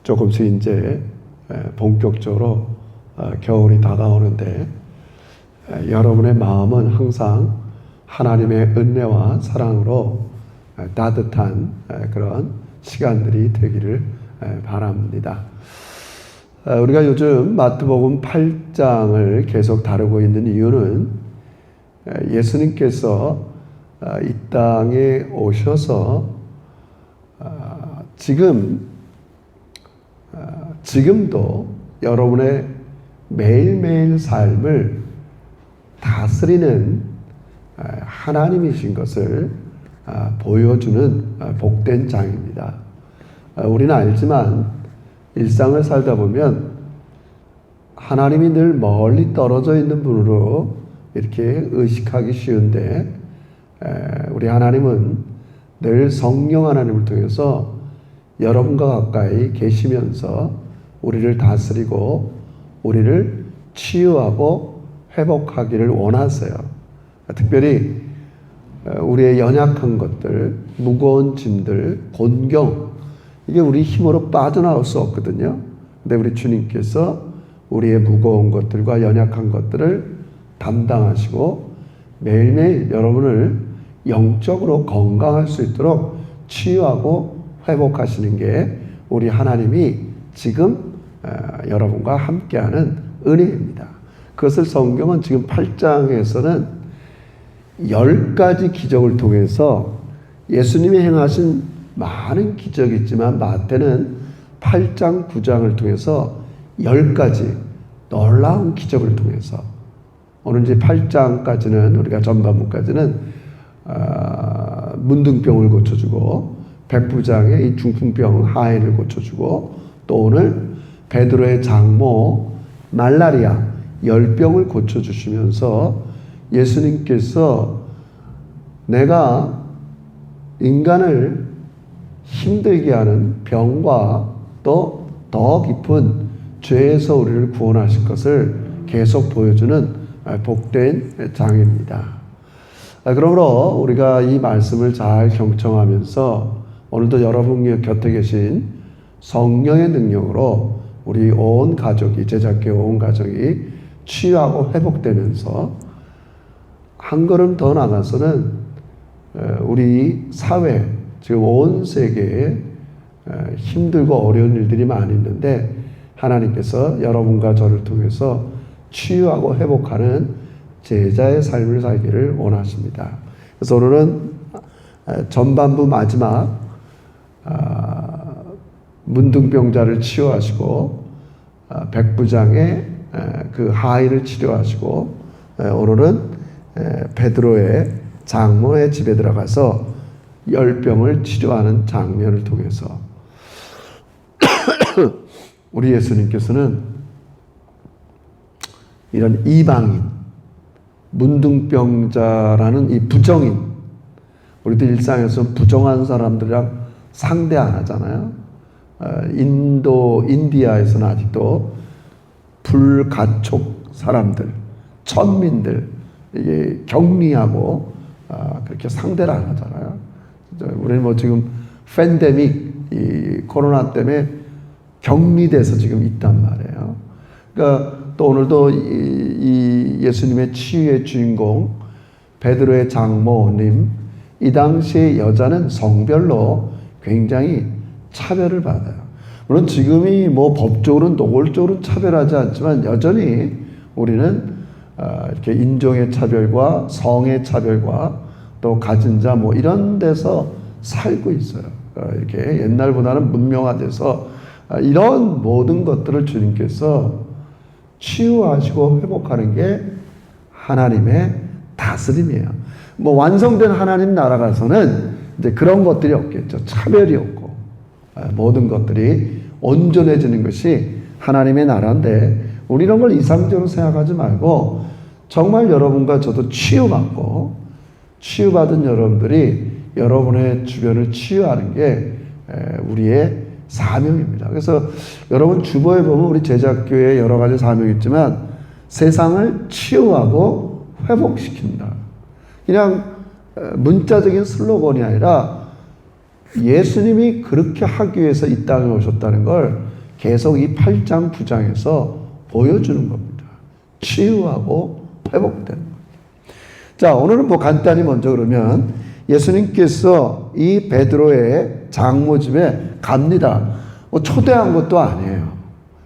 조금씩 이제 본격적으로 겨울이 다가오는데 여러분의 마음은 항상 하나님의 은혜와 사랑으로 따뜻한 그런 시간들이 되기를 바랍니다. 우리가 요즘 마태복음 8장을 계속 다루고 있는 이유는 예수님께서 이 땅에 오셔서 지금도 여러분의 매일매일 삶을 다스리는 하나님이신 것을 보여주는 복된 장입니다. 우리는 알지만 일상을 살다 보면 하나님이 늘 멀리 떨어져 있는 분으로 이렇게 의식하기 쉬운데 우리 하나님은 늘 성령 하나님을 통해서 여러분과 가까이 계시면서 우리를 다스리고 우리를 치유하고 회복하기를 원하세요. 특별히 우리의 연약한 것들, 무거운 짐들, 곤경, 이게 우리 힘으로 빠져나올 수 없거든요. 근데 우리 주님께서 우리의 무거운 것들과 연약한 것들을 담당하시고 매일매일 여러분을 영적으로 건강할 수 있도록 치유하고 회복하시는 게 우리 하나님이 지금 여러분과 함께하는 은혜입니다. 그것을 성경은 지금 8장에서는 10가지 기적을 통해서 예수님이 행하신 많은 기적이 있지만 마태는 8장, 9장을 통해서 10가지 놀라운 기적을 통해서 오늘 이제 8장까지는 우리가 전반부까지는 문둥병을 고쳐주고 백부장의 이 중풍병 하인을 고쳐주고 또 오늘 베드로의 장모 말라리아 열병을 고쳐주시면서 예수님께서 내가 인간을 힘들게 하는 병과 또 더 깊은 죄에서 우리를 구원하실 것을 계속 보여주는 복된 장입니다. 그러므로 우리가 이 말씀을 잘 경청하면서 오늘도 여러분 곁에 계신 성령의 능력으로 우리 온 가족이, 제자교회 온 가족이 치유하고 회복되면서 한 걸음 더 나가서는 우리 사회, 지금 온 세계에 힘들고 어려운 일들이 많이 있는데 하나님께서 여러분과 저를 통해서 치유하고 회복하는 제자의 삶을 살기를 원하십니다. 그래서 오늘은 전반부 마지막 문둥병자를 치유하시고 백부장의 그 하인을 치료하시고 오늘은 베드로의 장모의 집에 들어가서 열병을 치료하는 장면을 통해서 우리 예수님께서는 이런 이방인, 문둥병자라는 이 부정인, 우리도 일상에서 부정한 사람들이랑 상대 안 하잖아요. 인디아에서는 아직도 불가촉 사람들, 천민들, 이게 격리하고 그렇게 상대를 안 하잖아요. 우리는 뭐 지금 팬데믹, 이 코로나 때문에 격리돼서 지금 있단 말이에요. 그러니까 또 오늘도 이 예수님의 치유의 주인공 베드로의 장모님, 이 당시의 여자는 성별로 굉장히 차별을 받아요. 물론 지금이 뭐 법적으로는 노골적으로는 차별하지 않지만 여전히 우리는 이렇게 인종의 차별과 성의 차별과 또 가진 자 뭐 이런 데서 살고 있어요. 이렇게 옛날보다는 문명화돼서 이런 모든 것들을 주님께서 치유하시고 회복하는 게 하나님의 다스림이에요. 뭐 완성된 하나님 나라 가서는 이제 그런 것들이 없겠죠. 차별이 없고 모든 것들이 온전해지는 것이 하나님의 나라인데 우리 이런 걸 이상적으로 생각하지 말고 정말 여러분과 저도 치유받은 여러분들이 여러분의 주변을 치유하는 게 우리의 사명입니다. 그래서 여러분 주보에 보면 우리 제자교회에 여러 가지 사명이 있지만 세상을 치유하고 회복시킨다. 그냥 문자적인 슬로건이 아니라 예수님이 그렇게 하기 위해서 이 땅에 오셨다는 걸 계속 이 8장 9장에서 보여주는 겁니다. 치유하고 회복되는 겁니다. 자, 오늘은 뭐 간단히 먼저 그러면 예수님께서 이 베드로의 장모 집에 갑니다. 뭐 초대한 것도 아니에요.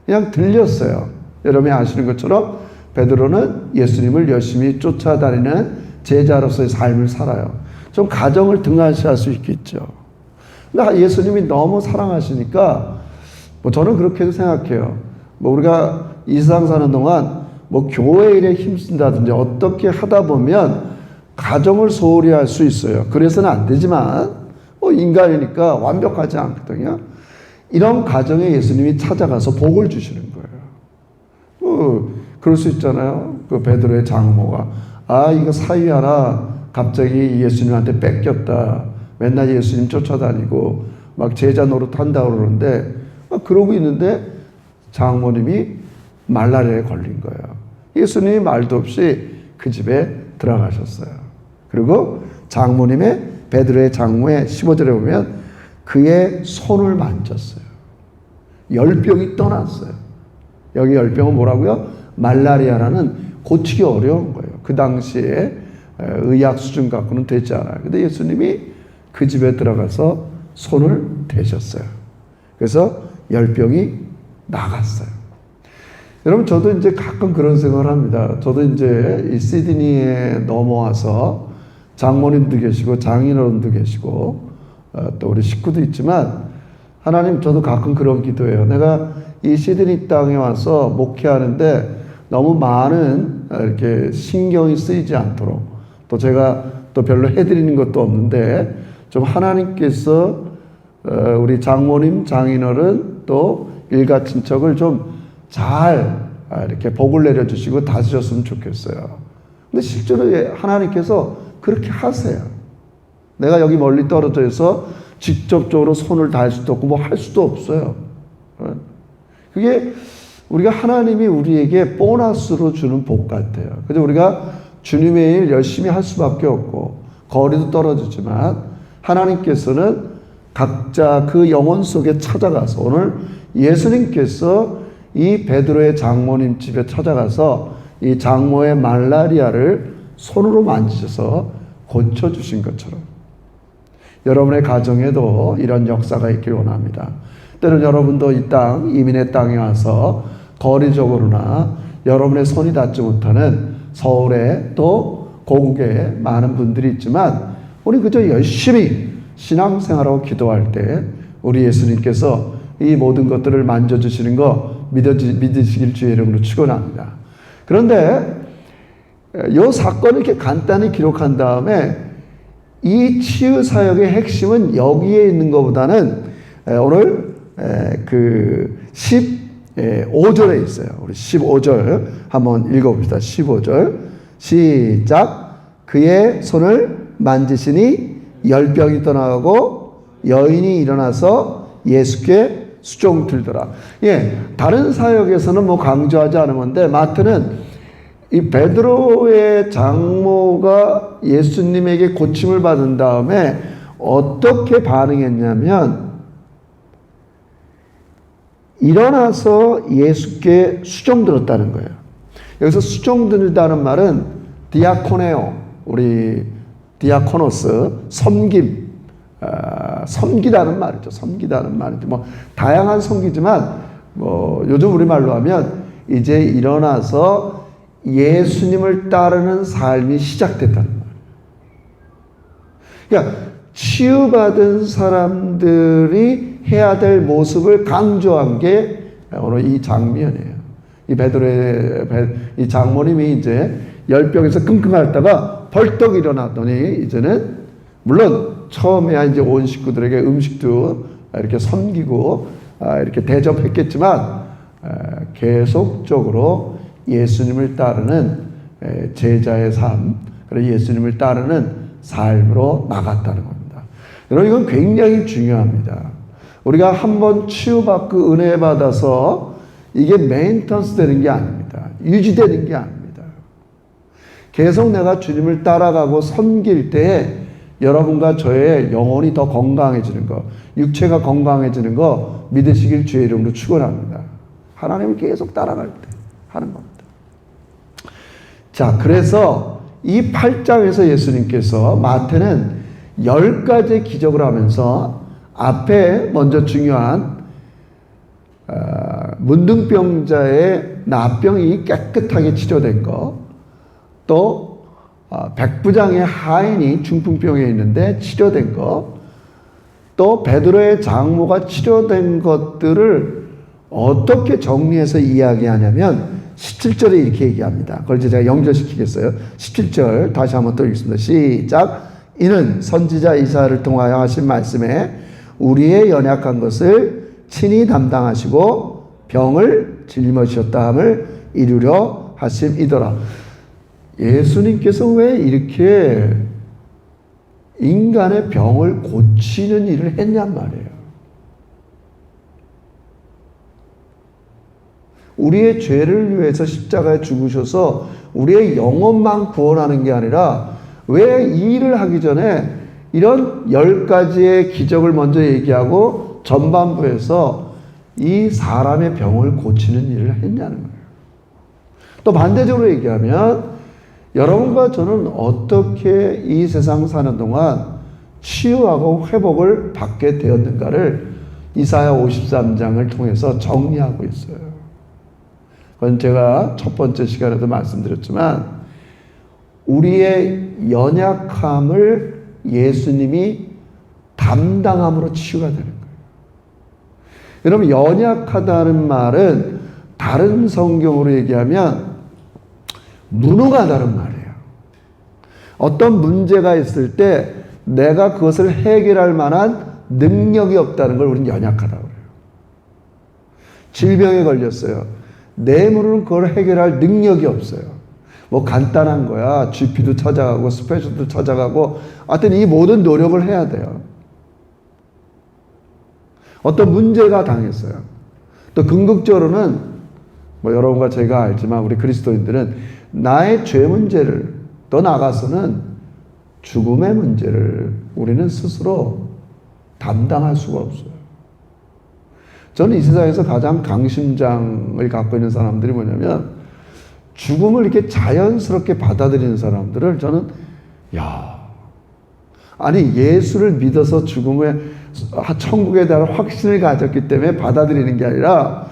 그냥 들렸어요. 여러분이 아시는 것처럼 베드로는 예수님을 열심히 쫓아다니는 제자로서의 삶을 살아요. 좀 가정을 등한시할 수 있겠죠. 근데 예수님이 너무 사랑하시니까 뭐 저는 그렇게도 생각해요. 뭐 우리가 이 세상 사는 동안 뭐 교회 일에 힘쓴다든지 어떻게 하다 보면 가정을 소홀히 할 수 있어요. 그래서는 안 되지만 뭐 인간이니까 완벽하지 않거든요. 이런 가정에 예수님이 찾아가서 복을 주시는 거예요. 그럴 수 있잖아요. 그 베드로의 장모가 이거 사위 하나 갑자기 예수님한테 뺏겼다. 맨날 예수님 쫓아다니고 막 제자 노릇한다고 그러는데 그러고 있는데 장모님이 말라리아에 걸린 거예요. 예수님이 말도 없이 그 집에 들어가셨어요. 그리고 장모님의 베드로의 장모의 15절에 보면 그의 손을 만졌어요. 열병이 떠났어요. 여기 열병은 뭐라고요? 말라리아라는 고치기 어려운 거예요. 그 당시에 의학 수준 갖고는 되지 않아요. 근데 예수님이 그 집에 들어가서 손을 대셨어요. 그래서 열병이 나갔어요. 여러분, 저도 이제 가끔 그런 생각을 합니다. 저도 이제 이 시드니에 넘어와서 장모님도 계시고 장인어른도 계시고 또 우리 식구도 있지만 하나님, 저도 가끔 그런 기도해요. 내가 이 시드니 땅에 와서 목회하는데 너무 많은 이렇게 신경이 쓰이지 않도록, 또 제가 또 별로 해드리는 것도 없는데 좀 하나님께서 우리 장모님, 장인어른 또 일가 친척을 좀 잘 이렇게 복을 내려주시고 다스렸으면 좋겠어요. 근데 실제로 하나님께서 그렇게 하세요. 내가 여기 멀리 떨어져 있어 직접적으로 손을 닿을 수도 없고 뭐 할 수도 없어요. 그게 우리가 하나님이 우리에게 보너스로 주는 복 같아요. 그래서 우리가 주님의 일 열심히 할 수밖에 없고 거리도 떨어지지만 하나님께서는 각자 그 영혼 속에 찾아가서, 오늘 예수님께서 이 베드로의 장모님 집에 찾아가서 이 장모의 말라리아를 손으로 만지셔서 고쳐주신 것처럼 여러분의 가정에도 이런 역사가 있길 원합니다. 때로는 여러분도 이 땅, 이민의 땅에 와서 거리적으로나 여러분의 손이 닿지 못하는 서울에 또 고국에 많은 분들이 있지만 우리 그저 열심히 신앙생활하고 기도할 때 우리 예수님께서 이 모든 것들을 만져주시는 거 믿으시길 주의 이름으로 축원합니다. 그런데 이 사건을 이렇게 간단히 기록한 다음에 이 치유 사역의 핵심은 여기에 있는 것보다는 오늘 그 15절에 있어요. 우리 15절 한번 읽어봅시다. 15절 시작. 그의 손을 만지시니 열병이 떠나가고 여인이 일어나서 예수께 수종 들더라. 다른 사역에서는 뭐 강조하지 않은 건데 마태는 이 베드로의 장모가 예수님에게 고침을 받은 다음에 어떻게 반응했냐면 일어나서 예수께 수종 들었다는 거예요. 여기서 수종 들다는 말은 디아코네오, 우리 디아코노스, 섬김, 섬기다는 말이죠. 섬기다는 말이죠. 뭐 다양한 섬기지만 뭐 요즘 우리말로 하면 이제 일어나서 예수님을 따르는 삶이 시작됐다는 말이에요. 그러니까 치유받은 사람들이 해야 될 모습을 강조한 게 오늘 이 장면이에요. 이 베드로의 이 장모님이 이제 열병에서 끙끙 앓다가 벌떡 일어났더니 이제는 물론 처음에야 이제 온 식구들에게 음식도 이렇게 섬기고 이렇게 대접했겠지만 계속적으로 예수님을 따르는 제자의 삶, 그리고 예수님을 따르는 삶으로 나갔다는 겁니다. 여러분, 이건 굉장히 중요합니다. 우리가 한번 치유받고 은혜 받아서 이게 메인턴스 되는 게 아닙니다. 유지되는 게 아닙니다. 계속 내가 주님을 따라가고 섬길 때 여러분과 저의 영혼이 더 건강해지는 거, 육체가 건강해지는 거 믿으시길 주의 이름으로 축원합니다. 하나님을 계속 따라갈 때 하는 겁니다. 자, 그래서 이 8장에서 예수님께서 마태는 10가지 기적을 하면서 앞에 먼저 중요한 문둥병자의 나병이 깨끗하게 치료된 거, 또 백부장의 하인이 중풍병에 있는데 치료된 거, 또 베드로의 장모가 치료된 것들을 어떻게 정리해서 이야기하냐면 17절에 이렇게 얘기합니다. 그걸 이제 제가 연결시키겠어요. 17절 다시 한번 또 읽습니다. 시작. 이는 선지자 이사야를 통하여 하신 말씀에 우리의 연약한 것을 친히 담당하시고 병을 짊어지셨다 함을 이루려 하심이더라. 예수님께서 왜 이렇게 인간의 병을 고치는 일을 했냔 말이에요. 우리의 죄를 위해서 십자가에 죽으셔서 우리의 영혼만 구원하는 게 아니라 왜 이 일을 하기 전에 이런 10가지의 기적을 먼저 얘기하고 전반부에서 이 사람의 병을 고치는 일을 했냐는 거예요. 또 반대적으로 얘기하면 여러분과 저는 어떻게 이 세상 사는 동안 치유하고 회복을 받게 되었는가를 이사야 53장을 통해서 정리하고 있어요. 그건 제가 첫 번째 시간에도 말씀드렸지만 우리의 연약함을 예수님이 담당함으로 치유가 되는 거예요. 여러분, 연약하다는 말은 다른 성경으로 얘기하면 무능하다는 말이에요. 어떤 문제가 있을 때 내가 그것을 해결할 만한 능력이 없다는 걸 우리는 연약하다고 그래요. 질병에 걸렸어요. 내 몸으로는 그걸 해결할 능력이 없어요. 뭐 간단한 거야. GP도 찾아가고 스페셜도 찾아가고 하여튼 이 모든 노력을 해야 돼요. 어떤 문제가 당했어요. 또 궁극적으로는 뭐 여러분과 제가 알지만 우리 그리스도인들은 나의 죄 문제를 더 나아가서는 죽음의 문제를 우리는 스스로 담당할 수가 없어요. 저는 이 세상에서 가장 강심장을 갖고 있는 사람들이 뭐냐면 죽음을 이렇게 자연스럽게 받아들이는 사람들을 저는 아니 예수를 믿어서 죽음의 천국에 대한 확신을 가졌기 때문에 받아들이는 게 아니라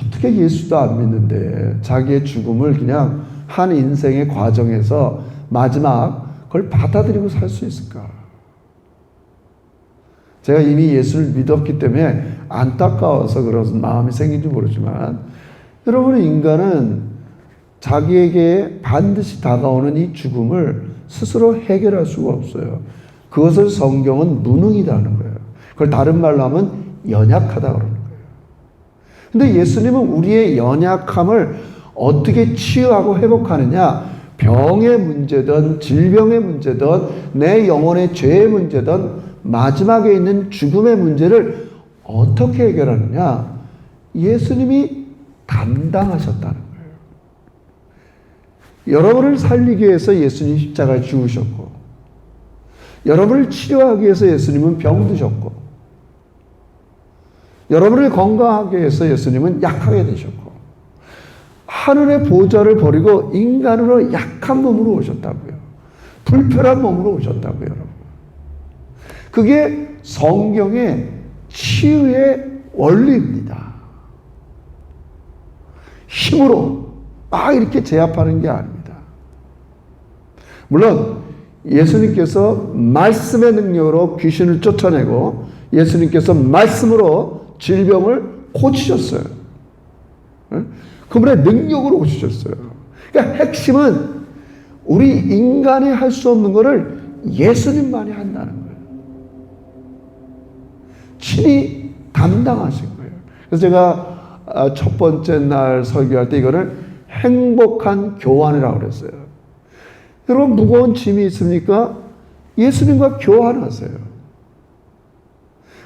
어떻게 예수도 안 믿는데 자기의 죽음을 그냥 한 인생의 과정에서 마지막 그걸 받아들이고 살 수 있을까? 제가 이미 예수를 믿었기 때문에 안타까워서 그런 마음이 생긴지 모르지만 여러분의 인간은 자기에게 반드시 다가오는 이 죽음을 스스로 해결할 수가 없어요. 그것을 성경은 무능이라는 거예요. 그걸 다른 말로 하면 연약하다 그러는 거예요. 근데 예수님은 우리의 연약함을 어떻게 치유하고 회복하느냐? 병의 문제든 질병의 문제든 내 영혼의 죄의 문제든 마지막에 있는 죽음의 문제를 어떻게 해결하느냐? 예수님이 담당하셨다는 거예요. 여러분을 살리기 위해서 예수님 십자가에 죽으셨고 여러분을 치료하기 위해서 예수님은 병드셨고 여러분을 건강하게 위해서 예수님은 약하게 되셨고 하늘의 보좌를 버리고 인간으로 약한 몸으로 오셨다고요. 불편한 몸으로 오셨다고요, 여러분. 그게 성경의 치유의 원리입니다. 힘으로 막 이렇게 제압하는 게 아닙니다. 물론 예수님께서 말씀의 능력으로 귀신을 쫓아내고 예수님께서 말씀으로 질병을 고치셨어요. 그분의 능력으로 고치셨어요. 그러니까 핵심은 우리 인간이 할 수 없는 것을 예수님만이 한다는 거예요. 친히 담당하신 거예요. 그래서 제가 첫 번째 날 설교할 때 이거를 행복한 교환이라고 그랬어요. 여러분 무거운 짐이 있습니까? 예수님과 교환하세요.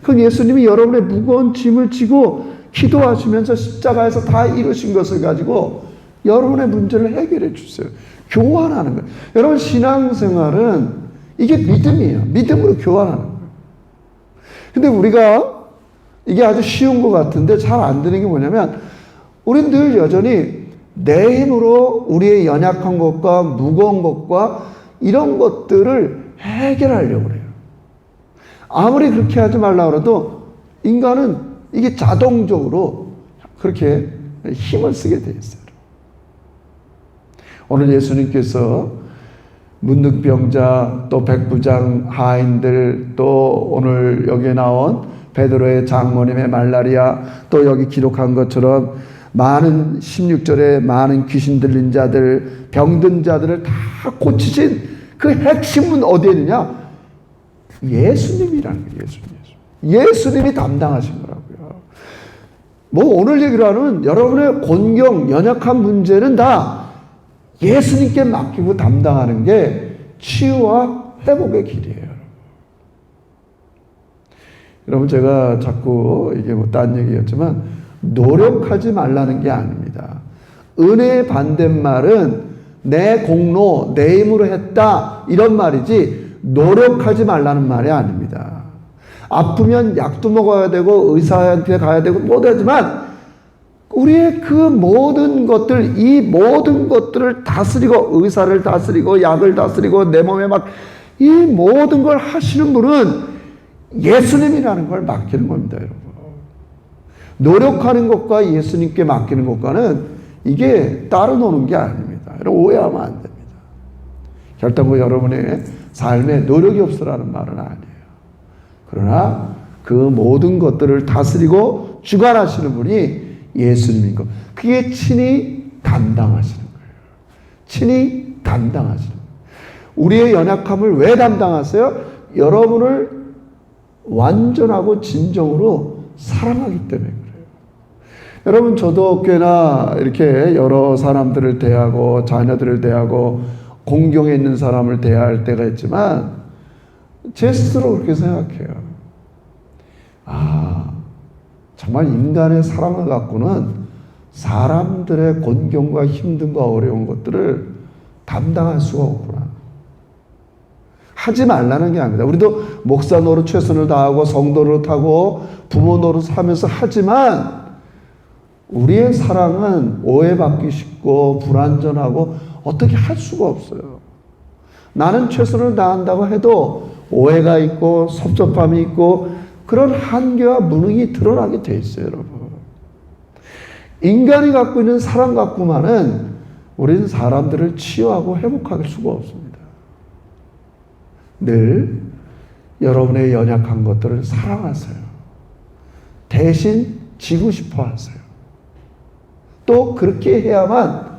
그럼 예수님이 여러분의 무거운 짐을 지고 기도하시면서 십자가에서 다 이루신 것을 가지고 여러분의 문제를 해결해 주세요. 교환하는 거예요. 여러분 신앙생활은 이게 믿음이에요. 믿음으로 교환하는 거예요. 근데 우리가 이게 아주 쉬운 것 같은데 잘 안 되는 게 뭐냐면 우린 늘 여전히 내 힘으로 우리의 연약한 것과 무거운 것과 이런 것들을 해결하려고 그래요. 아무리 그렇게 하지 말라고 해도 인간은 이게 자동적으로 그렇게 힘을 쓰게 돼 있어요. 오늘 예수님께서 문둥병자, 또 백부장, 하인들, 또 오늘 여기에 나온 베드로의 장모님의 말라리아, 또 여기 기록한 것처럼 많은 16절에 많은 귀신 들린 자들, 병든 자들을 다 고치신 그 핵심은 어디에 있느냐? 예수님이라는 거예요. 예수님이 담당하신 거라고요. 뭐 오늘 얘기를 하는 여러분의 곤경, 연약한 문제는 다 예수님께 맡기고 담당하는 게 치유와 회복의 길이에요. 여러분, 제가 자꾸 이게 뭐 딴 얘기였지만 노력하지 말라는 게 아닙니다. 은혜의 반대말은 내 공로, 내 힘으로 했다 이런 말이지 노력하지 말라는 말이 아닙니다. 아프면 약도 먹어야 되고 의사한테 가야 되고 모두 하지만 우리의 그 모든 것들, 이 모든 것들을 다스리고 의사를 다스리고 약을 다스리고 내 몸에 막 이 모든 걸 하시는 분은 예수님이라는 걸 맡기는 겁니다, 여러분. 노력하는 것과 예수님께 맡기는 것과는 이게 따로 노는 게 아닙니다. 여러분, 오해하면 안 됩니다. 결단코 여러분의 삶에 노력이 없으라는 말은 아니에요. 그러나 그 모든 것들을 다스리고 주관하시는 분이 예수님인 것. 그게 친히 담당하시는 거예요. 친히 담당하시는 거예요. 우리의 연약함을 왜 담당하세요? 여러분을 완전하고 진정으로 사랑하기 때문에 그래요. 여러분, 저도 꽤나 이렇게 여러 사람들을 대하고 자녀들을 대하고 공경에 있는 사람을 대할 때가 있지만 제 스스로 그렇게 생각해요. 정말 인간의 사랑을 갖고는 사람들의 곤경과 힘듦과 어려운 것들을 담당할 수가 없구나. 하지 말라는 게 아닙니다. 우리도 목사 노릇 최선을 다하고 성도 노릇하고 부모 노릇하면서 하지만 우리의 사랑은 오해받기 쉽고 불완전하고 어떻게 할 수가 없어요. 나는 최선을 다한다고 해도 오해가 있고 섭섭함이 있고 그런 한계와 무능이 드러나게 돼 있어요, 여러분. 인간이 갖고 있는 사랑 갖고만은 우리는 사람들을 치유하고 회복할 수가 없습니다. 늘 여러분의 연약한 것들을 사랑하세요. 대신 지고 싶어 하세요. 또 그렇게 해야만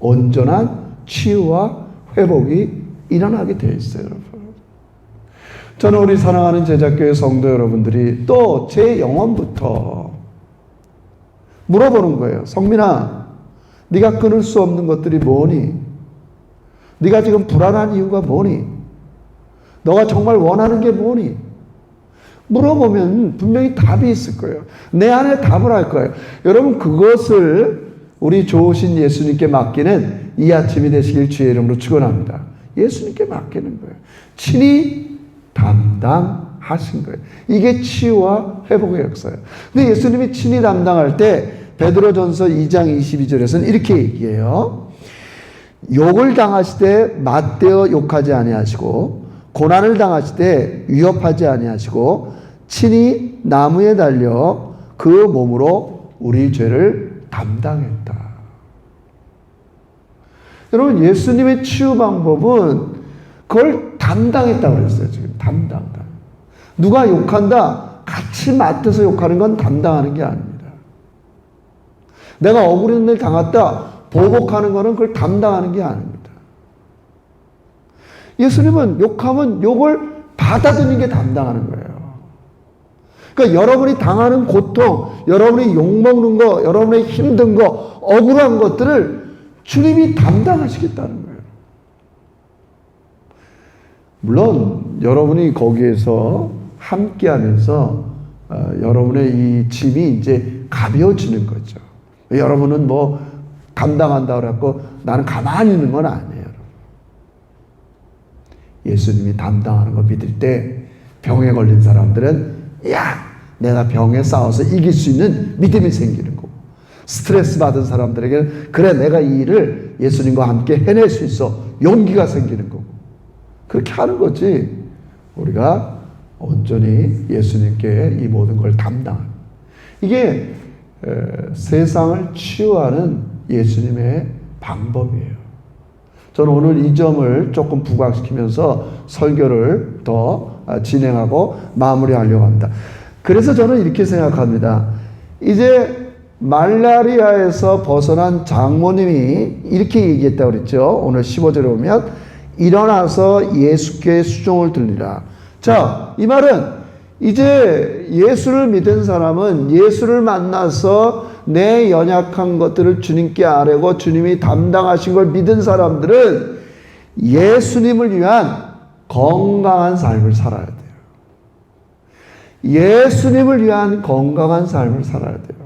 온전한 치유와 회복이 일어나게 되어 있어요, 여러분. 저는 우리 사랑하는 제자교회 성도 여러분들이 또 제 영혼부터 물어보는 거예요. 성민아, 네가 끊을 수 없는 것들이 뭐니? 네가 지금 불안한 이유가 뭐니? 너가 정말 원하는 게 뭐니? 물어보면 분명히 답이 있을 거예요. 내 안에 답을 할 거예요. 여러분, 그것을 우리 좋으신 예수님께 맡기는 이 아침이 되시길 주의 이름으로 축원합니다. 예수님께 맡기는 거예요. 친히 담당하신 거예요. 이게 치유와 회복의 역사예요. 근데 예수님이 친히 담당할 때 베드로전서 2장 22절에서는 이렇게 얘기해요. 욕을 당하시되 맞대어 욕하지 아니하시고 고난을 당하시되 위협하지 아니하시고 친히 나무에 달려 그 몸으로 우리 죄를 담당했다. 여러분, 예수님의 치유 방법은 그걸 담당했다고 그랬어요. 지금 담당. 누가 욕한다, 같이 맡아서 욕하는 건 담당하는 게 아닙니다. 내가 억울한 일 당했다, 보복하는 거는 그걸 담당하는 게 아닙니다. 예수님은 욕하면 욕을 받아들이는 게 담당하는 거예요. 그러니까 여러분이 당하는 고통, 여러분이 욕먹는 거, 여러분의 힘든 거, 억울한 것들을 주님이 담당하시겠다는 거예요. 물론 여러분이 거기에서 함께하면서 여러분의 이 짐이 이제 가벼워지는 거죠. 여러분은 뭐 감당한다고 그래갖고 나는 가만히 있는 건 아니에요. 예수님이 담당하는 거 믿을 때 병에 걸린 사람들은 야, 내가 병에 싸워서 이길 수 있는 믿음이 생기는 거고, 스트레스 받은 사람들에게는 그래, 내가 이 일을 예수님과 함께 해낼 수 있어, 용기가 생기는 거고, 그렇게 하는 거지. 우리가 온전히 예수님께 이 모든 걸 담당하는, 이게 세상을 치유하는 예수님의 방법이에요. 저는 오늘 이 점을 조금 부각시키면서 설교를 더 진행하고 마무리하려고 합니다. 그래서 저는 이렇게 생각합니다. 이제 말라리아에서 벗어난 장모님이 이렇게 얘기했다고 그랬죠. 오늘 15절에 보면 일어나서 예수께 수종을 들리라. 자, 이 말은 이제 예수를 믿은 사람은 예수를 만나서 내 연약한 것들을 주님께 아뢰고 주님이 담당하신 걸 믿은 사람들은 예수님을 위한 건강한 삶을 살아야 돼요. 예수님을 위한 건강한 삶을 살아야 돼요.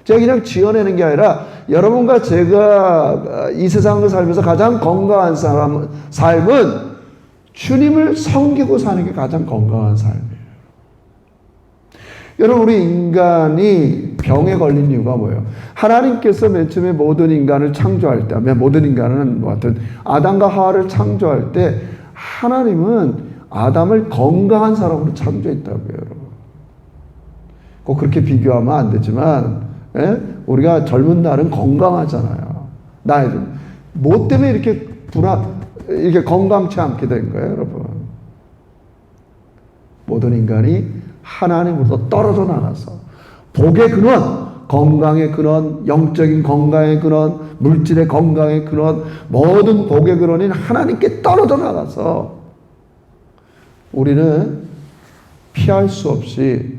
제가 그냥 지어내는 게 아니라 여러분과 제가 이 세상을 살면서 가장 건강한 삶은 주님을 섬기고 사는 게 가장 건강한 삶이에요. 여러분, 우리 인간이 병에 걸린 이유가 뭐예요? 하나님께서 맨 처음에 모든 인간을 창조할 때, 모든 인간은 뭐 하여튼 아담과 하와를 창조할 때 하나님은 아담을 건강한 사람으로 창조했다고요, 여러분. 꼭 그렇게 비교하면 안 되지만, 우리가 젊은 날은 건강하잖아요. 나이 좀. 뭐 때문에 이렇게 이렇게 건강치 않게 된 거예요, 여러분? 모든 인간이 하나님으로부터 떨어져 나가서 복의 근원, 건강의 근원, 영적인 건강의 근원, 물질의 건강의 근원, 모든 복의 근원인 하나님께 떨어져 나가서 우리는 피할 수 없이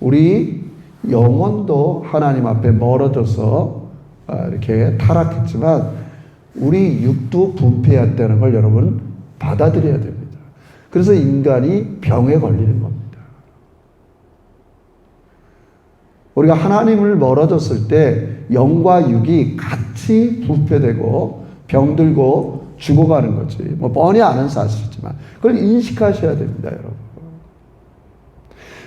우리 영혼도 하나님 앞에 멀어져서 이렇게 타락했지만 우리 육도 분폐했다는 걸 여러분 받아들여야 됩니다. 그래서 인간이 병에 걸리는 겁니다. 우리가 하나님을 멀어졌을 때 영과 육이 같이 부패되고 병들고 죽어가는 거지. 뭐 뻔히 아는 사실이지만 그걸 인식하셔야 됩니다, 여러분.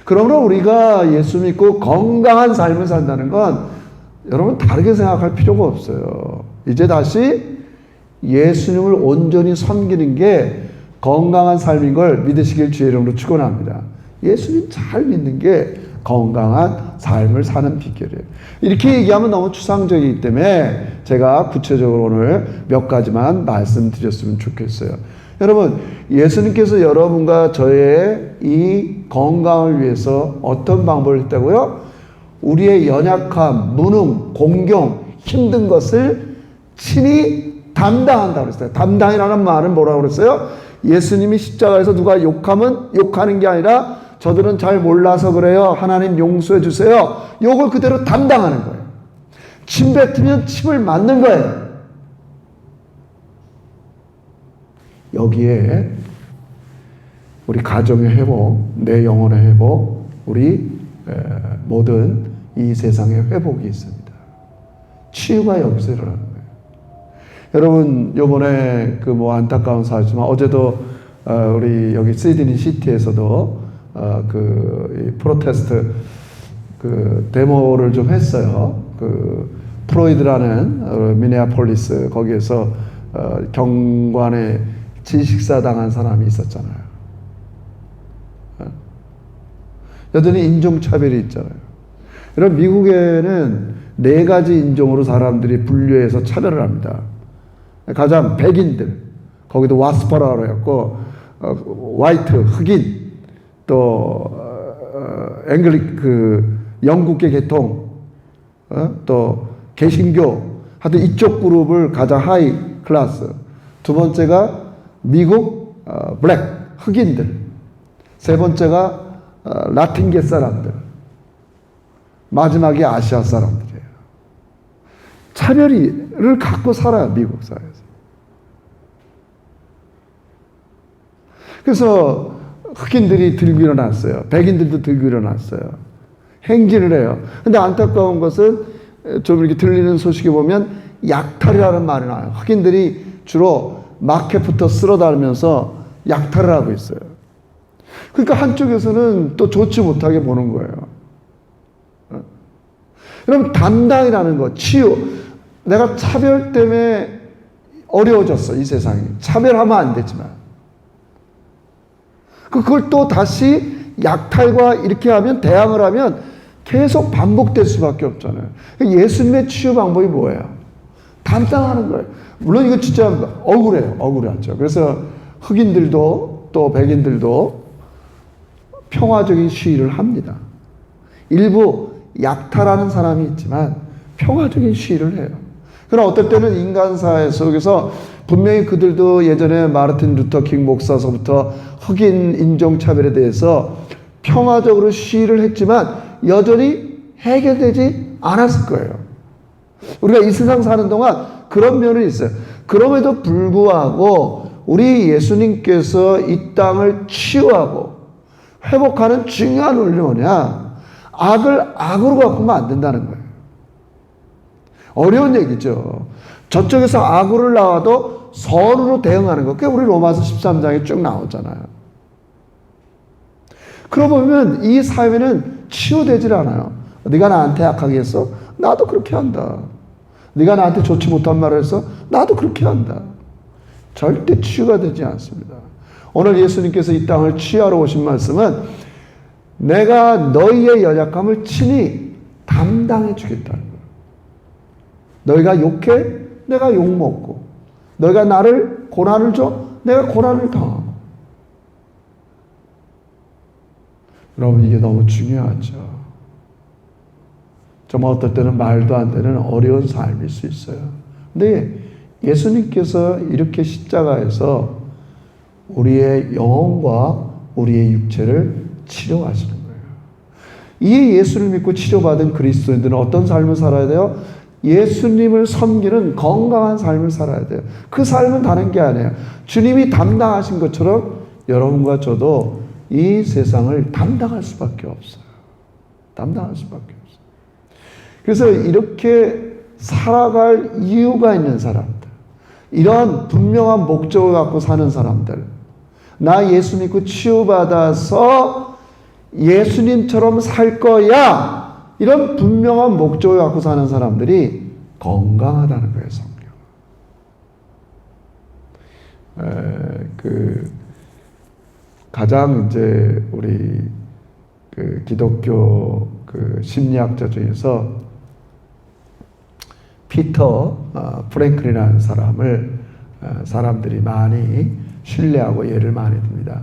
그러므로 우리가 예수 믿고 건강한 삶을 산다는 건 여러분 다르게 생각할 필요가 없어요. 이제 다시 예수님을 온전히 섬기는 게 건강한 삶인 걸 믿으시길 주의 이름으로 축원합니다. 예수님 잘 믿는 게 건강한 삶을 사는 비결이에요. 이렇게 얘기하면 너무 추상적이기 때문에 제가 구체적으로 오늘 몇 가지만 말씀드렸으면 좋겠어요. 여러분, 예수님께서 여러분과 저의 이 건강을 위해서 어떤 방법을 했다고요? 우리의 연약함, 무능, 공경, 힘든 것을 친히 담당한다고 그랬어요. 담당이라는 말은 뭐라고 그랬어요? 예수님이 십자가에서 누가 욕하면 욕하는 게 아니라 저들은 잘 몰라서 그래요. 하나님 용서해 주세요. 욕을 그대로 담당하는 거예요. 침 뱉으면 침을 맞는 거예요. 여기에 우리 가정의 회복, 내 영혼의 회복, 우리 모든 이 세상의 회복이 있습니다. 치유가 여기서 일어나는 거예요. 여러분, 요번에 그 뭐 안타까운 사실이지만 어제도 우리 여기 시드니 시티에서도 그 프로테스트 그 데모를 좀 했어요. 그 프로이드라는 미네아폴리스 거기에서 경관에 질식사 당한 사람이 있었잖아요. 여전히 인종차별이 있잖아요. 여러분, 미국에는 4가지 인종으로 사람들이 분류해서 차별을 합니다. 가장 백인들, 거기도 와스퍼라고 해갖고 화이트, 흑인, 또 그 영국계 계통, 또 개신교, 하여튼 이쪽 그룹을 가장 하이 클래스. 두 번째가 미국 블랙, 흑인들. 세 번째가 라틴계 사람들. 마지막이 아시아 사람들이에요. 차별을 갖고 살아요, 미국 사회에서. 그래서 흑인들이 들고 일어났어요. 백인들도 들고 일어났어요. 행진을 해요. 근데 안타까운 것은 좀 이렇게 들리는 소식에 보면 약탈이라는 말이 나와요. 흑인들이 주로 마켓부터 쓸어다니면서 약탈을 하고 있어요. 그러니까 한쪽에서는 또 좋지 못하게 보는 거예요. 여러분, 담당이라는 거, 치유. 내가 차별 때문에 어려워졌어, 이 세상이. 차별하면 안 되지만. 그걸 또 다시 약탈과 이렇게 하면, 대항을 하면 계속 반복될 수밖에 없잖아요. 예수님의 치유 방법이 뭐예요? 담당하는 거예요. 물론 이거 진짜 억울해요. 억울하죠. 그래서 흑인들도 또 백인들도 평화적인 시위를 합니다. 일부 약탈하는 사람이 있지만 평화적인 시위를 해요. 그러나 어떨 때는 인간사회 속에서 분명히 그들도 예전에 마르틴 루터 킹 목사서부터 흑인 인종차별에 대해서 평화적으로 시위를 했지만 여전히 해결되지 않았을 거예요. 우리가 이 세상 사는 동안 그런 면은 있어요. 그럼에도 불구하고 우리 예수님께서 이 땅을 치유하고 회복하는 중요한 원리는 뭐냐? 악을 악으로 바꾸면 안 된다는 거예요. 어려운 얘기죠. 저쪽에서 악으로 나와도 선으로 대응하는 거. 그게 우리 로마서 13장에 쭉 나오잖아요. 그러고 보면 이 사회는 치유되질 않아요. 네가 나한테 악하게 했어? 나도 그렇게 한다. 네가 나한테 좋지 못한 말을 했어? 나도 그렇게 한다. 절대 치유가 되지 않습니다. 오늘 예수님께서 이 땅을 치유하러 오신 말씀은 내가 너희의 연약함을 친히 담당해 주겠다는 거예요. 너희가 욕해? 내가 욕먹고. 너희가 나를 고난을 줘? 내가 고난을 당하고. 여러분, 이게 너무 중요하죠. 정말 어떨 때는 말도 안 되는 어려운 삶일 수 있어요. 근데 예수님께서 이렇게 십자가에서 우리의 영혼과 우리의 육체를 치료하시는 거예요. 이 예수를 믿고 치료받은 그리스도인들은 어떤 삶을 살아야 돼요? 예수님을 섬기는 건강한 삶을 살아야 돼요. 그 삶은 다른 게 아니에요. 주님이 담당하신 것처럼 여러분과 저도 이 세상을 담당할 수밖에 없어요. 담당할 수밖에 없어요. 그래서 이렇게 살아갈 이유가 있는 사람들, 이런 분명한 목적을 갖고 사는 사람들, 나 예수 믿고 치유받아서 예수님처럼 살 거야, 이런 분명한 목적을 갖고 사는 사람들이 건강하다는 거예요, 성경. 가장 이제 우리 기독교 심리학자 중에서 피터 프랭클이라는 사람을 사람들이 많이 신뢰하고 예를 많이 듭니다.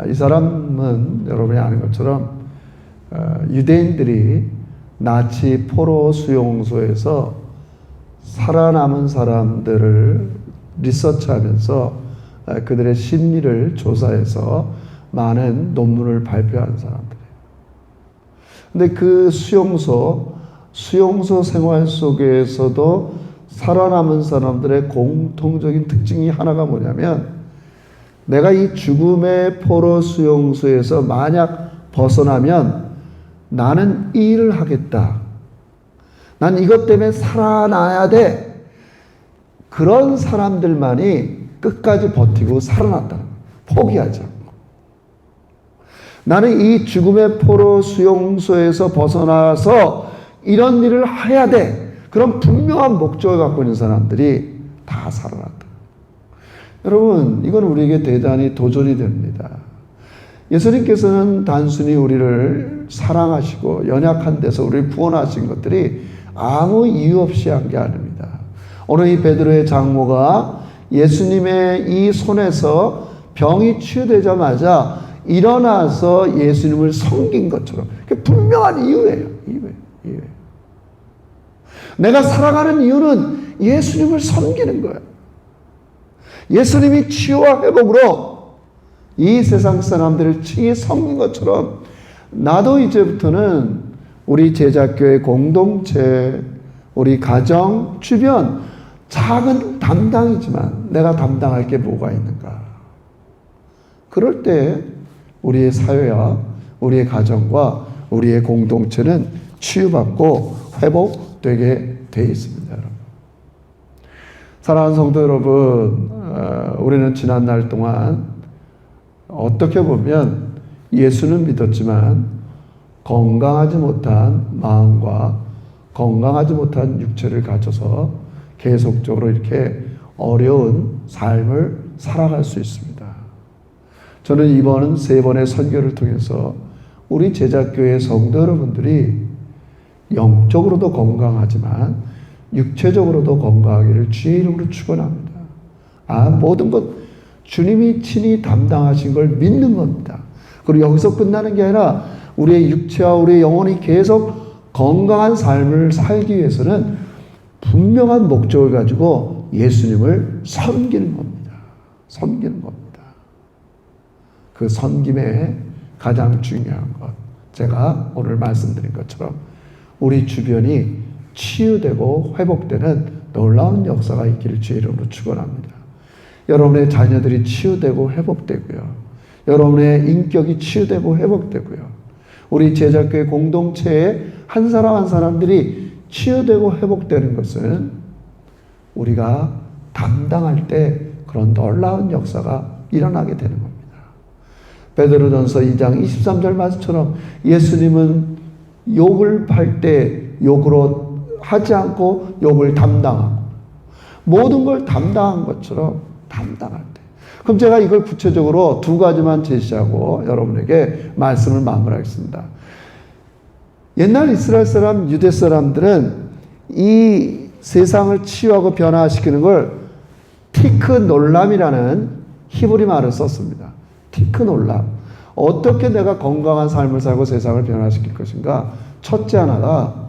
이 사람은 여러분이 아는 것처럼 유대인들이 나치 포로 수용소에서 살아남은 사람들을 리서치하면서 그들의 심리를 조사해서 많은 논문을 발표한 사람들이에요. 근데 그 수용소 생활 속에서도 살아남은 사람들의 공통적인 특징이 하나가 뭐냐면, 내가 이 죽음의 포로 수용소에서 만약 벗어나면 나는 이 일을 하겠다. 난 이것 때문에 살아나야 돼. 그런 사람들만이 끝까지 버티고 살아났다는 거예요. 포기하지 않고. 나는 이 죽음의 포로 수용소에서 벗어나서 이런 일을 해야 돼. 그런 분명한 목적을 갖고 있는 사람들이 다 살아났다. 여러분, 이건 우리에게 대단히 도전이 됩니다. 예수님께서는 단순히 우리를 사랑하시고 연약한 데서 우리를 구원하신 것들이 아무 이유 없이 한 게 아닙니다. 오늘 이 베드로의 장모가 예수님의 이 손에서 병이 치유되자마자 일어나서 예수님을 섬긴 것처럼, 분명한 이유예요. 내가 살아가는 이유는 예수님을 섬기는 거예요. 예수님이 치유와 회복으로 이 세상 사람들을 친히 섬긴 것처럼 나도 이제부터는 우리 제자교회 공동체, 우리 가정, 주변, 작은 담당이지만 내가 담당할 게 뭐가 있는가. 그럴 때 우리의 사회와 우리의 가정과 우리의 공동체는 치유받고 회복되게 되어 있습니다. 여러분. 사랑하는 성도 여러분, 우리는 지난 날 동안 어떻게 보면 예수는 믿었지만 건강하지 못한 마음과 건강하지 못한 육체를 가져서 계속적으로 이렇게 어려운 삶을 살아갈 수 있습니다. 저는 이번 3번의 선교를 통해서 우리 제자교회 성도 여러분들이 영적으로도 건강하지만 육체적으로도 건강하기를 주의 이름으로 축원합니다. 모든 것 주님이 친히 담당하신 걸 믿는 겁니다. 그리고 여기서 끝나는 게 아니라 우리의 육체와 우리의 영혼이 계속 건강한 삶을 살기 위해서는 분명한 목적을 가지고 예수님을 섬기는 겁니다. 섬기는 겁니다. 그 섬김의 가장 중요한 것, 제가 오늘 말씀드린 것처럼 우리 주변이 치유되고 회복되는 놀라운 역사가 있기를 주의 이름으로 축원합니다. 여러분의 자녀들이 치유되고 회복되고요. 여러분의 인격이 치유되고 회복되고요. 우리 제자교회 공동체의 한 사람 한 사람들이 치유되고 회복되는 것은 우리가 담당할 때 그런 놀라운 역사가 일어나게 되는 겁니다. 베드로전서 2장 23절 말씀처럼 예수님은 욕을 할 때 욕으로 하지 않고 욕을 담당하고 모든 걸 담당한 것처럼 담당할 때. 그럼 제가 이걸 구체적으로 2가지만 제시하고 여러분에게 말씀을 마무리하겠습니다. 옛날 이스라엘 사람, 유대 사람들은 이 세상을 치유하고 변화시키는 걸 티크놀람이라는 히브리 말을 썼습니다. 티크놀람. 어떻게 내가 건강한 삶을 살고 세상을 변화시킬 것인가? 첫째 하나가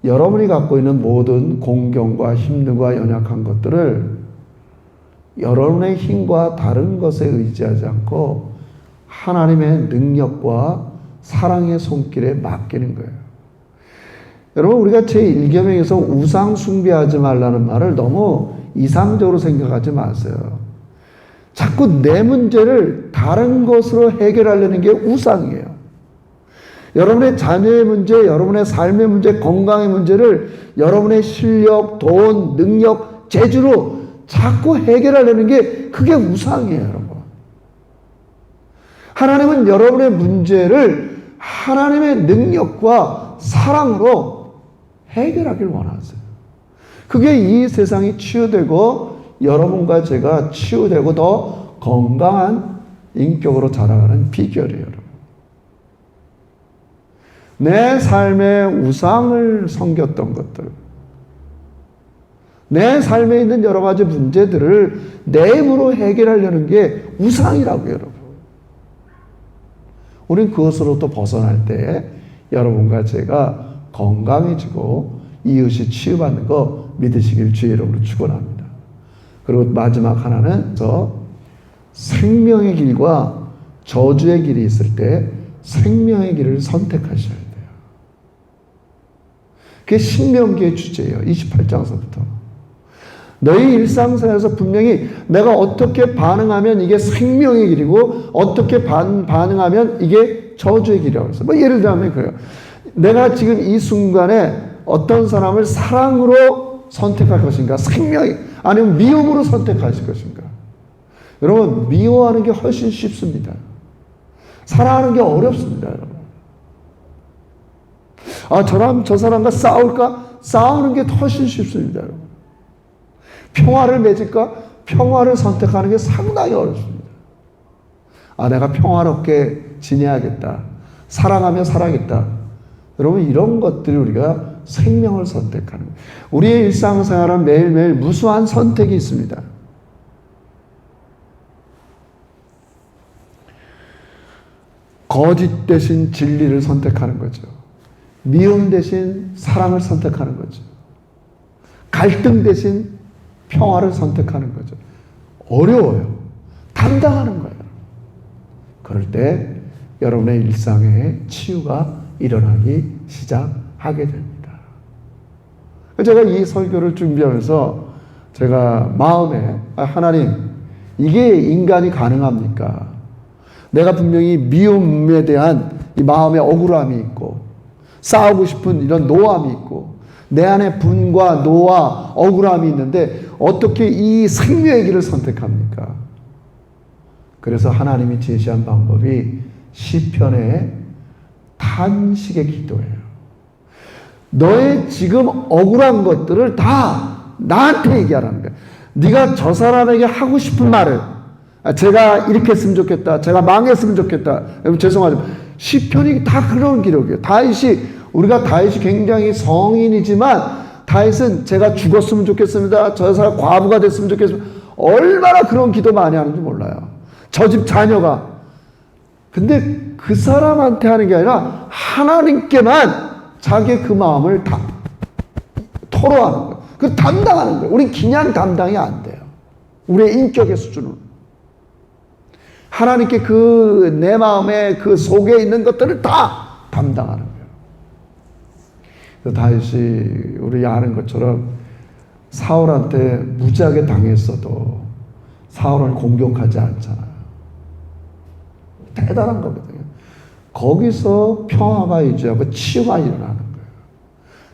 여러분이 갖고 있는 모든 공경과 힘들과 연약한 것들을 여러분의 힘과 다른 것에 의지하지 않고 하나님의 능력과 사랑의 손길에 맡기는 거예요. 여러분, 우리가 제1계명에서 우상 숭배하지 말라는 말을 너무 이상적으로 생각하지 마세요. 자꾸 내 문제를 다른 것으로 해결하려는 게 우상이에요. 여러분의 자녀의 문제, 여러분의 삶의 문제, 건강의 문제를 여러분의 실력, 돈, 능력, 재주로 자꾸 해결하려는 게 그게 우상이에요, 여러분. 하나님은 여러분의 문제를 하나님의 능력과 사랑으로 해결하길 원하세요. 그게 이 세상이 치유되고 여러분과 제가 치유되고 더 건강한 인격으로 자라가는 비결이에요, 여러분. 내 삶의 우상을 섬겼던 것들, 내 삶에 있는 여러 가지 문제들을 내 힘으로 해결하려는 게 우상이라고요, 여러분. 우린 그것으로부터 벗어날 때 여러분과 제가 건강해지고 이웃이 치유받는 거 믿으시길 주의 이름으로 축원합니다. 그리고 마지막 하나는 생명의 길과 저주의 길이 있을 때 생명의 길을 선택하셔야 돼요. 그게 신명기의 주제예요. 28장서부터. 너희 일상생활에서 분명히 내가 어떻게 반응하면 이게 생명의 길이고 어떻게 반응하면 이게 저주의 길이라고 했어요. 예를 들면 그래요. 내가 지금 이 순간에 어떤 사람을 사랑으로 선택할 것인가, 생명이 아니면 미움으로 선택하실 것인가. 여러분, 미워하는 게 훨씬 쉽습니다. 사랑하는 게 어렵습니다, 여러분. 저 사람과 싸울까? 싸우는 게 훨씬 쉽습니다, 여러분. 평화를 맺을까? 평화를 선택하는 게 상당히 어렵습니다. 내가 평화롭게 지내야겠다. 사랑하며 살아야겠다. 여러분, 이런 것들이 우리가 생명을 선택하는 거예요. 우리의 일상생활은 매일매일 무수한 선택이 있습니다. 거짓 대신 진리를 선택하는 거죠. 미움 대신 사랑을 선택하는 거죠. 갈등 대신 평화를 선택하는 거죠. 어려워요. 담당하는 거예요. 그럴 때 여러분의 일상에 치유가 일어나기 시작하게 됩니다. 제가 이 설교를 준비하면서 제가 마음에 하나님, 이게 인간이 가능합니까? 내가 분명히 미움에 대한 이 마음의 억울함이 있고 싸우고 싶은 이런 노함이 있고 내 안에 분과 노와 억울함이 있는데 어떻게 이 생명의 길을 선택합니까? 그래서 하나님이 제시한 방법이 시편의 탄식의 기도예요. 너의 지금 억울한 것들을 다 나한테 얘기하라는 거야. 네가 저 사람에게 하고 싶은 말을, 제가 이렇게 했으면 좋겠다, 제가 망했으면 좋겠다. 여러분 죄송하지만 시편이 다 그런 기록이에요. 우리가 다윗이 굉장히 성인이지만 다윗은 제가 죽었으면 좋겠습니다, 저 사람 과부가 됐으면 좋겠습니다. 얼마나 그런 기도 많이 하는지 몰라요. 저 집 자녀가. 근데 그 사람한테 하는 게 아니라 하나님께만 자기의 그 마음을 다 토로하는 거예요. 그 담당하는 거예요. 우린 그냥 담당이 안 돼요. 우리의 인격의 수준은. 하나님께 그 내 마음의 그 속에 있는 것들을 다 담당하는 거예요. 그 다윗이 우리 아는 것처럼 사울한테 무지하게 당했어도 사울을 공격하지 않잖아요. 대단한 거거든요. 거기서 평화가 유지하고 치유가 일어나는 거예요.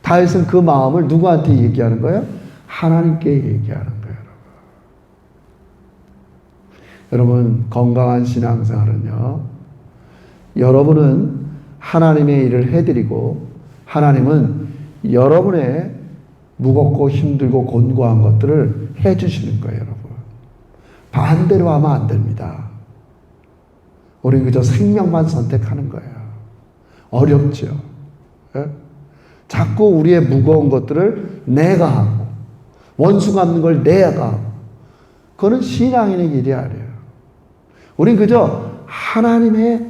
다윗은 그 마음을 누구한테 얘기하는 거예요? 하나님께 얘기하는 거예요. 여러분, 건강한 신앙생활은요, 여러분은 하나님의 일을 해드리고 하나님은 여러분의 무겁고 힘들고 곤고한 것들을 해주시는 거예요, 여러분. 반대로 하면 안 됩니다. 우리는 그저 생명만 선택하는 거예요. 어렵죠. 예? 자꾸 우리의 무거운 것들을 내가 하고 원수 갚는 걸 내가 하고, 그거는 신앙인의 일이 아니에요. 우린 그저 하나님의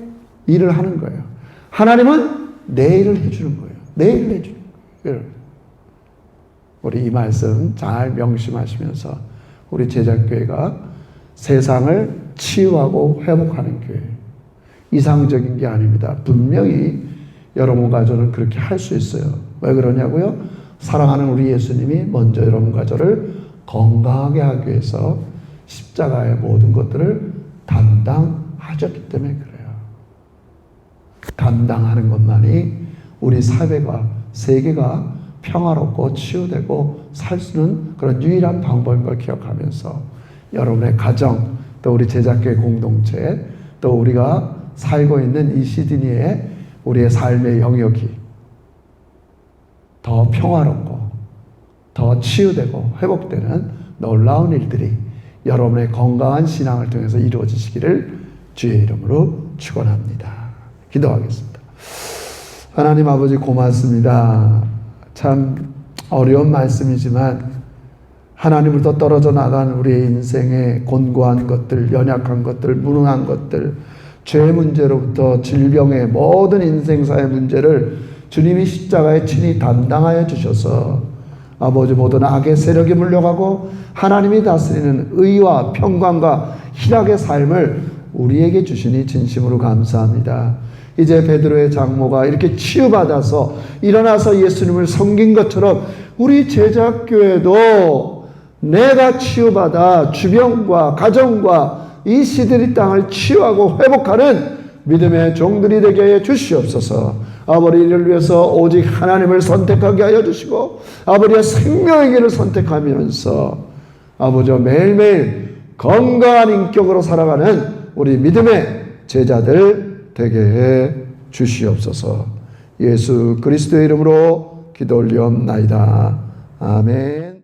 일을 하는 거예요. 하나님은 내 일을 해주는 거예요. 내 일을 해주는 거예요. 우리 이 말씀 잘 명심하시면서 우리 제자교회가 세상을 치유하고 회복하는 교회, 이상적인 게 아닙니다. 분명히 여러분 가정은 그렇게 할 수 있어요. 왜 그러냐고요? 사랑하는 우리 예수님이 먼저 여러분 가정을 건강하게 하기 위해서 십자가의 모든 것들을 담당하셨기 때문에 그래요. 담당하는 것만이 우리 사회가, 세계가 평화롭고 치유되고 살 수 있는 그런 유일한 방법인 걸 기억하면서 여러분의 가정, 또 우리 제자교회 공동체, 또 우리가 살고 있는 이 시드니의 우리의 삶의 영역이 더 평화롭고 더 치유되고 회복되는 놀라운 일들이 여러분의 건강한 신앙을 통해서 이루어지시기를 주의 이름으로 축원합니다. 기도하겠습니다. 하나님 아버지 고맙습니다. 참 어려운 말씀이지만 하나님으로부터 떨어져 나간 우리의 인생의 곤고한 것들, 연약한 것들, 무능한 것들, 죄 문제로부터 질병의 모든 인생사의 문제를 주님이 십자가에 친히 담당하여 주셔서 아버지 모든 악의 세력이 물려가고 하나님이 다스리는 의와 평강과 희락의 삶을 우리에게 주시니 진심으로 감사합니다. 이제 베드로의 장모가 이렇게 치유받아서 일어나서 예수님을 섬긴 것처럼 우리 제자교회도 내가 치유받아 주변과 가정과 이 시드니 땅을 치유하고 회복하는 믿음의 종들이 되게 해 주시옵소서. 아버지 이를 위해서 오직 하나님을 선택하게 하여 주시고 아버지의 생명의 길을 선택하면서 아버지 매일매일 건강한 인격으로 살아가는 우리 믿음의 제자들 되게 해 주시옵소서. 예수 그리스도의 이름으로 기도 올리옵나이다. 아멘.